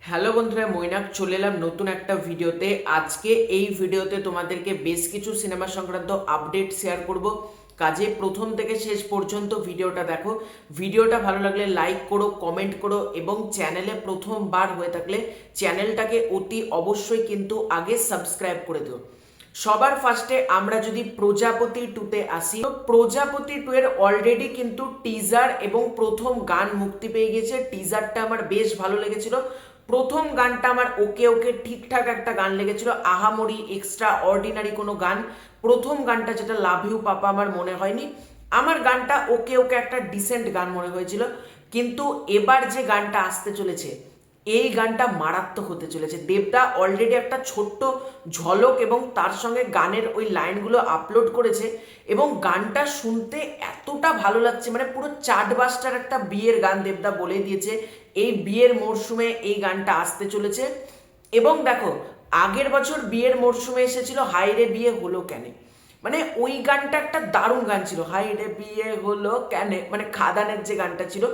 Hello বন্ধুরা, মৈনাক চলে এলাম নতুন একটা ভিডিওতে। আজকে এই ভিডিওতে তোমাদেরকে বেশ কিছু সিনেমা সংক্রান্ত আপডেট শেয়ার করব। কাজে প্রথম থেকে শেষ পর্যন্ত ভিডিওটা দেখো। ভিডিওটা ভালো লাগলে লাইক করো, কমেন্ট করো এবং চ্যানেলে প্রথমবার হয়ে থাকলে চ্যানেলটাকে অতি অবশ্যই কিন্তু আগে সাবস্ক্রাইব করে দিও। সবার ফার্স্টে আমরা যদি প্রজাপতি টুতে আসি, তো প্রজাপতি টু এর অলরেডি কিন্তু টিজার এবং প্রথম গান মুক্তি পেয়ে গেছে। টিজারটা আমার বেশ ভালো লেগেছিল। প্রথম গানটা আমার ওকে ওকে ঠিকঠাক একটা গান লেগেছিল, আহামরি এক্সট্রা অর্ডিনারি কোনো গান প্রথম গানটা যেটা লাভ ইউ পাপা আমার মনে হয়নি। আমার গানটা ওকে ওকে একটা ডিসেন্ট গান মনে হয়েছিল। কিন্তু এবার যে গানটা আসতে চলেছে এই গানটা মারাত্মক হতে চলেছে। দেবদা অলরেডি একটা ছোট্ট ঝলক এবং তার সঙ্গে গানের ওই লাইনগুলো আপলোড করেছে এবং গানটা শুনতে এতটা ভালো লাগছে, মানে পুরো চার্টবাস্টার একটা বিয়ের গান দেবদা বলে দিয়েছে। এই বিয়ের মরশুমে এই গানটা আসতে চলেছে। এবং দেখো, আগের বছর বিয়ের মরশুমে এসেছিল হাই রে বিয়ে হলো কেন, মানে ওই গানটা একটা দারুণ গান ছিল, হাই রে বিয়ে হলো কেন, মানে খাদানের যে গানটা ছিল।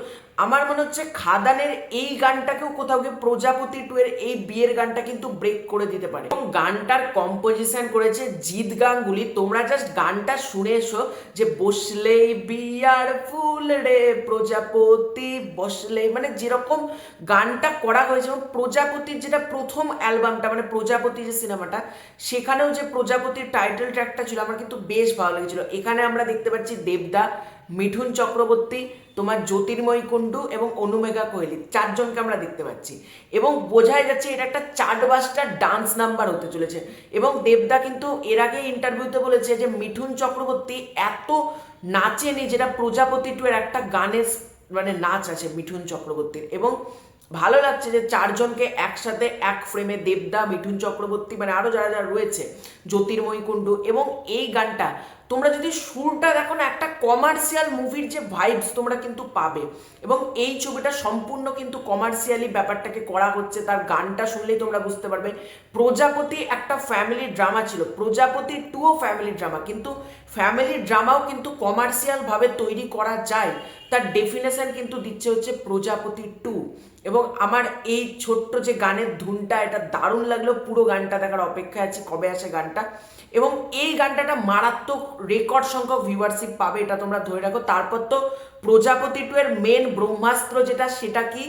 আমার মনে হচ্ছে খাদানের এই গানটাকেও কোথাও গিয়ে প্রজাপতি টু এর এই বিয়ের গানটা কিন্তু ব্রেক করে দিতে পারে। এবং গানটার কম্পোজিশন করেছে জিৎ গাঙ্গুলি। তোমরা জাস্ট গানটা শুনে এসো, যে বসলেই বিয়ার ফুল রে প্রজাপতি বসলেই, মানে যেরকম গানটা করা হয়েছে। এবং প্রজাপতির যেটা প্রথম অ্যালবামটা, মানে প্রজাপতি যে সিনেমাটা, সেখানেও যে প্রজাপতির টাইটেল ট্র্যাকটা ছিল আমার কিন্তু বেশ ভালো লেগেছিল। এখানে আমরা দেখতে পাচ্ছি দেবদা, মিঠুন চক্রবর্তী, তোমার জ্যোতির্ময়ী কুণ্ডু এবং অনুমেঘা কোহেলি, চারজনকে আমরা দেখতে পাচ্ছি। এবং বোঝাই যাচ্ছে এটা একটা চার্টবাস্টার ডান্স নাম্বার হতে চলেছে। এবং দেবদা কিন্তু এর আগে ইন্টারভিউতে বলেছে যে মিঠুন চক্রবর্তী এত নাচেনি যেটা প্রজাপতি টু এর একটা গানের মানে নাচ আছে মিঠুন চক্রবর্তীর। এবং ভালো লাগছে যে চারজনকে একসাথে এক ফ্রেমে, দেবদা, মিঠুন চক্রবর্তী, মানে আরো যারা যারা রয়েছে, জ্যোতির্ময়ী কুণ্ডু। এবং এই গানটা তোমরা যদি সুরটা দেখো না, একটা কমার্শিয়াল মুভির যে ভাইবস তোমরা কিন্তু পাবে। এবং এই ছবিটা সম্পূর্ণ কিন্তু কমার্শিয়ালি ব্যাপারটাকে করা হচ্ছে, তার গানটা শুনলেই তোমরা বুঝতে পারবে। প্রজাপতি একটা ফ্যামিলি ড্রামা ছিল, প্রজাপতি টুও ফ্যামিলি ড্রামা, কিন্তু ফ্যামিলি ড্রামাও কিন্তু কমার্শিয়াল ভাবে তৈরি করা যায়, তার ডেফিনেশন কিন্তু দিচ্ছে হচ্ছে প্রজাপতি টু। এবং আমার এই ছোট্ট যে গানের ধুনটা, এটা দারুণ লাগলো। পুরো গানটা দেখার অপেক্ষায় আছি কবে আসে গানটা। এবং এই গানটা মারাত্মক রেকর্ড সংখ্যক ভিউয়ারশিপ পাবে, এটা তোমরা ধরে রাখো। তারপর তো প্রজাপতি টু এর মেন ব্রহ্মাস্ত্র যেটা, সেটা কি,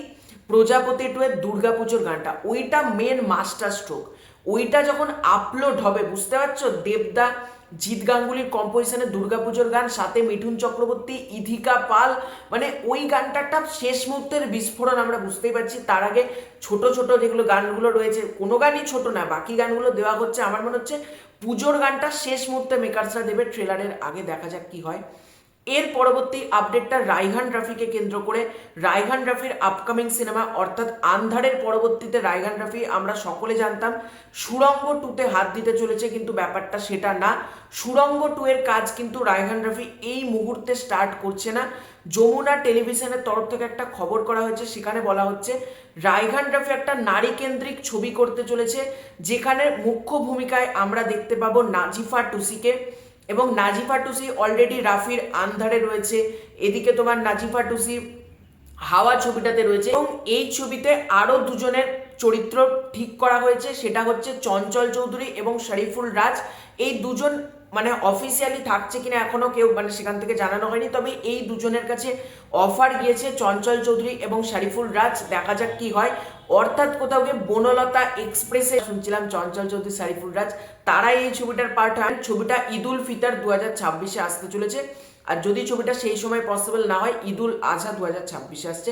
প্রজাপতি টু এর দুর্গাপুজোর গানটা, ওইটা মেন মাস্টার স্ট্রোক। ওইটা যখন আপলোড হবে, বুঝতে পারছো, দেবদা, জিৎ গাঙ্গুলির কম্পোজিশনে দুর্গাপুজোর গান, সাথে মিঠুন চক্রবর্তী, ইধিকা পাল, মানে ওই গানটা একটা শেষ মুহূর্তের বিস্ফোরণ আমরা বুঝতেই পারছি। তার আগে ছোট ছোট যেগুলো গানগুলো রয়েছে, কোনো গানই ছোট না, বাকি গানগুলো দেওয়া হচ্ছে। আমার মনে হচ্ছে পুজোর গানটা শেষ মুহূর্তে মেকার্সরা দেবে, ট্রেলারের আগে, দেখা যাক কি হয়। এর পরবর্তী আপডেটটা রায়হান রাফিকে কেন্দ্র করে। রায়হান রাফির আপকামিং সিনেমা অর্থাৎ আন্ধারের পরবর্তীতে রায়হান রাফি আমরা সকলে জানতাম সুড়ঙ্গ টুতে হাত দিতে চলেছে, কিন্তু ব্যাপারটা সেটা না। সুড়ঙ্গ টু এর কাজ কিন্তু রায়হান রাফি এই মুহূর্তে স্টার্ট করছে না। যমুনা টেলিভিশনের তরফ থেকে একটা খবর করা হয়েছে, সেখানে বলা হচ্ছে রায়হান রাফি একটা নারী কেন্দ্রিক ছবি করতে চলেছে, যেখানে মুখ্য ভূমিকায় আমরা দেখতে পাবো নাজিফা টুসিকে। এবং নাজিফা টুসি অলরেডি রাফির আন্ধারে রয়েছে, এদিকে তোমার নাজিফা টুসি হাওয়া ছবিটাতে রয়েছে। এবং এই ছবিতে আরো দুজনের চরিত্র ঠিক করা হয়েছে, সেটা হচ্ছে চঞ্চল চৌধুরী এবং শরীফুল রাজ। এই দুজন মানে অফিসিয়ালি থাকছে কিনা এখনো কেউ মানে সেখান থেকে জানানো হয়নি, তবে এই দুজনের কাছে অফার গিয়েছে, চঞ্চল চৌধুরী এবং শরীফুল রাজ। দেখা যাক কি হয়। অর্থাৎ কোথাও গিয়ে বনলতা এক্সপ্রেসে শুনছিলাম চঞ্চল চৌধুরী, শরীফুল রাজ, তারা এই ছবিটার পার্ট হয়। ছবিটা ঈদুল ফিতর 2026-এ আসতে চলেছে। আর যদি ছবিটা সেই সময় পসিবল না হয়, ঈদুল আজহা 2026-এ আসছে।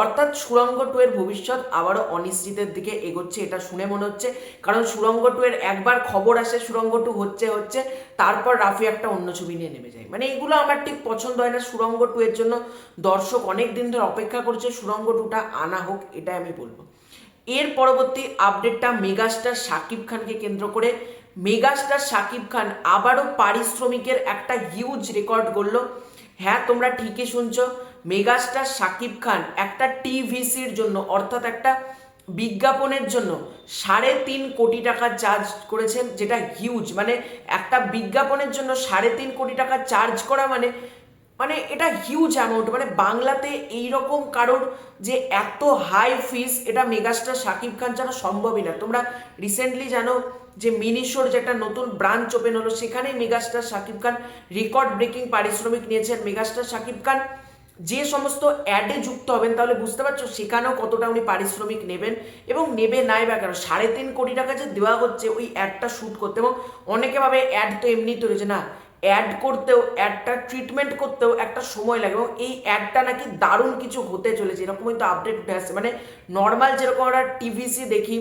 অর্থাৎ সুড়ঙ্গ টু এর ভবিষ্যৎ আবারও অনিশ্চিতের দিকে এগোচ্ছে, এটা শুনে মনে হচ্ছে। কারণ সুড়ঙ্গ টু এর একবার খবর আসে সুড়ঙ্গ টু হচ্ছে হচ্ছে, তারপর রাফি একটা অন্য ছবি নিয়ে নেমে যায়। মানে এগুলো আমার ঠিক পছন্দ হয় না। সুড়ঙ্গ টু এর জন্য দর্শক অনেক দিন ধরে অপেক্ষা করছে, সুড়ঙ্গ টুটা আনা হোক, এটাই আমি বলবো। এর পরবর্তী আপডেটটা মেগাস্টার শাকিব খানকে কেন্দ্র করে। মেগাস্টার শাকিব খান আবারও পারিশ্রমিকের একটা হিউজ রেকর্ড গড়ল। হ্যাঁ, তোমরা ঠিকই শুনছো, মেগাস্টার শাকিব খান একটা টিভিসির জন্য, অর্থাৎ একটা বিজ্ঞাপনের জন্য 3.5 কোটি টাকা চার্জ করেছেন, যেটা হিউজ। মানে একটা বিজ্ঞাপনের জন্য 3.5 কোটি টাকা চার্জ করা মানে মানে এটা হিউজ অ্যামাউন্ট, মানে বাংলাতে এইরকম কারোর যে এত হাই ফিস, এটা মেগাস্টার শাকিব খান ছাড়া সম্ভবই না। তোমরা রিসেন্টলি জানো যে মিনিশোর যে একটা নতুন ব্রাঞ্চ ওপেন হলো, সেখানে megastar Shakib Khan record breaking পারিশ্রমিক নিয়েছেন। মেগাস্টার শাকিব খান যে সমস্ত অ্যাডে যুক্ত হবেন, তাহলে বুঝতে পারছো সেখানেও কতটা উনি পারিশ্রমিক নেবেন এবং নেবে নাই বা কেন। 3.5 কোটি টাকা যে দেওয়া হচ্ছে ওই অ্যাডটা শ্যুট করতে, এবং অনেকে ভাবে অ্যাড তো এমনি তৈরি, না, অ্যাড করতেও, অ্যাডটা ট্রিটমেন্ট করতেও একটা সময় লাগে, এবং এই অ্যাডটা নাকি দারুণ কিছু হতে চলেছে, এরকমই তো আপডেট উঠে আসছে। মানে নর্মাল যেরকম আমরা টিভিসি দেখি,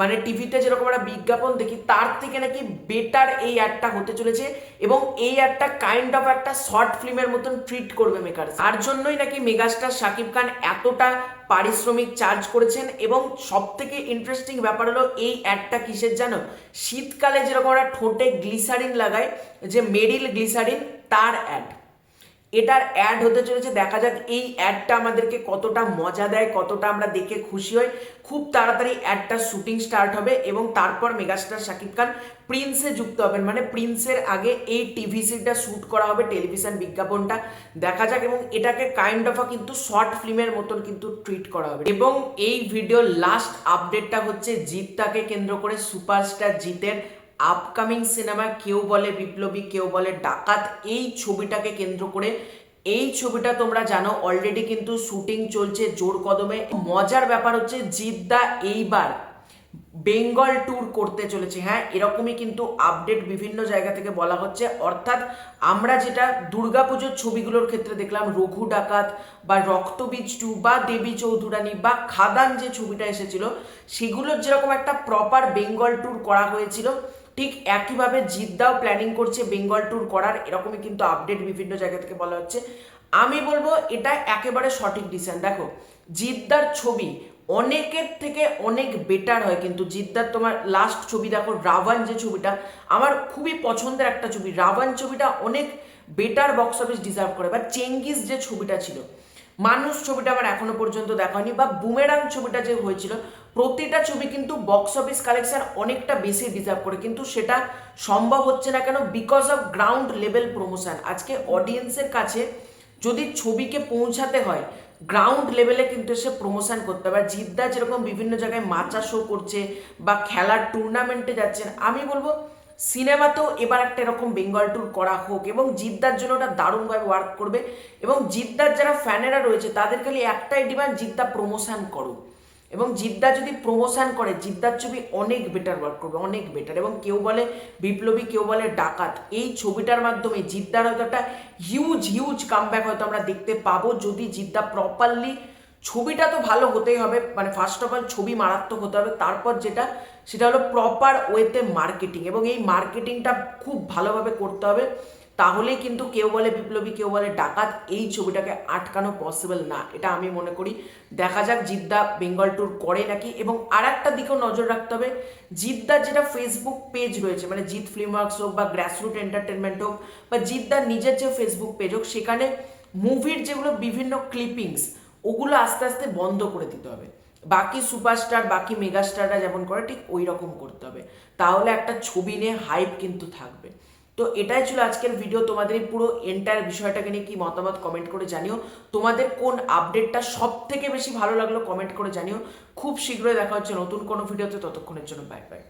মানে টিভিতে যেরকম আমরা বিজ্ঞাপন দেখি, তার থেকে নাকি বেটার এই অ্যাডটা হতে চলেছে, এবং এই অ্যাডটা কাইন্ড অফ একটা শর্ট ফিল্মের মতন ট্রিট করবে মেকার। তার জন্যই নাকি মেগাস্টার শাকিব খান এতটা পারিশ্রমিক চার্জ করেছেন। এবং সব থেকে ইন্টারেস্টিং ব্যাপার হলো এই অ্যাডটা কিসের জানো? শীতকালে যেরকম আমরা ঠোঁটে গ্লিসারিন লাগাই, যে মেরিল গ্লিসারিন, তার অ্যাড। এটার অ্যাড হতে চলেছে। দেখা যাক এই অ্যাডটা আমাদেরকে কতটা মজা দেয়, কতটা আমরা দেখে খুশি হই। খুব তাড়াতাড়ি অ্যাডটার শুটিং স্টার্ট হবে এবং তারপর মেগাস্টার শাকিব খান প্রিন্সে যুক্ত হবেন, মানে প্রিন্সের আগে এই টিভিসিটা শ্যুট করা হবে, টেলিভিশন বিজ্ঞাপনটা। দেখা যাক, এবং এটাকে কাইন্ড অফ কিন্তু শর্ট ফিল্মের মতন কিন্তু ট্রিট করা হবে। এবং এই ভিডিওর লাস্ট আপডেটটা হচ্ছে জিতটাকে কেন্দ্র করে সুপারস্টার জিতের আপকামিং সিনেমা কেউ বলে বিপ্লবী কেউ বলে ডাকাত, এই ছবিটাকে কেন্দ্র করে। এই ছবিটা তোমরা জানো অলরেডি কিন্তু শুটিং চলছে জোর কদমে। মজার ব্যাপার হচ্ছে জিদ্দা এইবার বেঙ্গল ট্যুর করতে চলেছে। হ্যাঁ, এরকমই কিন্তু আপডেট বিভিন্ন জায়গা থেকে বলা হচ্ছে। অর্থাৎ আমরা যেটা দুর্গাপুজোর ছবিগুলোর ক্ষেত্রে দেখলাম, রঘু ডাকাত বা রক্তবীজ 2 বা দেবী চৌধুরানী বা খাদান যে ছবিটা এসেছিল, সেগুলোর যেরকম একটা প্রপার বেঙ্গল ট্যুর করা হয়েছিল, ঠিক একইভাবে জিদ্দাও প্ল্যানিং করছে বেঙ্গল ট্যুর করার। এরকমই কিন্তু আপডেট বিভিন্ন জায়গা থেকে বলা হচ্ছে। আমি বলবো এটা একেবারে সঠিক ডিসিশন। দেখো, জিদ্দার ছবি অনেকের থেকে অনেক বেটার হয়, কিন্তু জিদ্দার তোমার লাস্ট ছবি দেখো, রাভান যে ছবিটা, আমার খুবই পছন্দের একটা ছবি। রাভান ছবিটা অনেক বেটার বক্স অফিস ডিজার্ভ করে। বা চেঙ্গিস যে ছবিটা ছিল, মানুষ ছবিটা আমার এখনো পর্যন্ত দেখা হয়নি, বা বুমেরাং ছবিটা যে হয়েছিল, প্রতিটা ছবি কিন্তু বক্স অফিস কালেকশন অনেকটা বেশি ডিজার্ভ করে, কিন্তু সেটা সম্ভব হচ্ছে না কেন? Because of ground level promotion. আজকে অডিয়েন্সের কাছে যদি ছবিকে পৌঁছাতে হয়, গ্রাউন্ড লেভেলে কিন্তু এসে প্রমোশন করতে হবে। জিদ্দা যেরকম বিভিন্ন জায়গায় মাচা শো করছে বা খেলার টুর্নামেন্টে যাচ্ছেন, আমি বলবো সিনেমাতেও এবার একটা এরকম বেঙ্গল ট্যুর করা হোক, এবং জিদ্দার জন্য ওটা দারুণভাবে ওয়ার্ক করবে। এবং জিদ্দার যারা ফ্যানেরা রয়েছে তাদের খালি একটাই ডিমান্ড, জিদ্দা প্রমোশন করুক। এবং জিদ্দা যদি প্রমোশন করে, জিদ্দার ছবি অনেক বেটার ওয়ার্ক করবে, অনেক বেটার। এবং কেউ বলে বিপ্লবী কেউ বলে ডাকাত, এই ছবিটার মাধ্যমে জিদ্দার হয়তো একটা হিউজ কামব্যাক হয়তো আমরা দেখতে পাবো, যদি জিদ্দা প্রপারলি, ছবিটা তো ভালো হতেই হবে, মানে ফার্স্ট অফ অল ছবি মারাত্মক হতে হবে, তারপর যেটা সেটা হলো প্রপার ওয়েতে মার্কেটিং, এবং এই মার্কেটিংটা খুব ভালোভাবে করতে হবে। তাহলেই কিন্তু কেউ বলে বিপ্লবী কেউ বলে ডাকাত এই ছবিটাকে আটকানো পসিবল না, এটা আমি মনে করি। দেখা যাক জিদ্দা বেঙ্গল ট্যুর করে নাকি। এবং আর একটা দিকেও নজর রাখতে হবে, জিদ্দার যেটা ফেসবুক পেজ রয়েছে, মানে জিৎ ফিল্ম ওয়ার্কস হোক বা গ্রাসরুট এন্টারটেনমেন্ট হোক বা জিদ্দার নিজের যে ফেসবুক পেজ হোক, সেখানে মুভির যেগুলো বিভিন্ন ক্লিপিংস, ওগুলো আস্তে আস্তে বন্ধ করে দিতে হবে। বাকি সুপারস্টার, বাকি মেগাস্টাররা যেমন করে, ঠিক ওই রকম করতে হবে, তাহলে একটা ছবি নিয়ে হাইপ কিন্তু থাকবে। তো এটাই ছিল আজকের ভিডিও। তোমাদের এই পুরো এন্টায়ার বিষয়টাকে নিয়ে কি মতামত কমেন্ট করে জানিও। তোমাদের কোন আপডেটটা সব থেকে বেশি ভালো লাগলো কমেন্ট করে জানিও। খুব শীঘ্রই দেখা হচ্ছে নতুন কোনো ভিডিওতে, ততক্ষণের জন্য বাই বাই।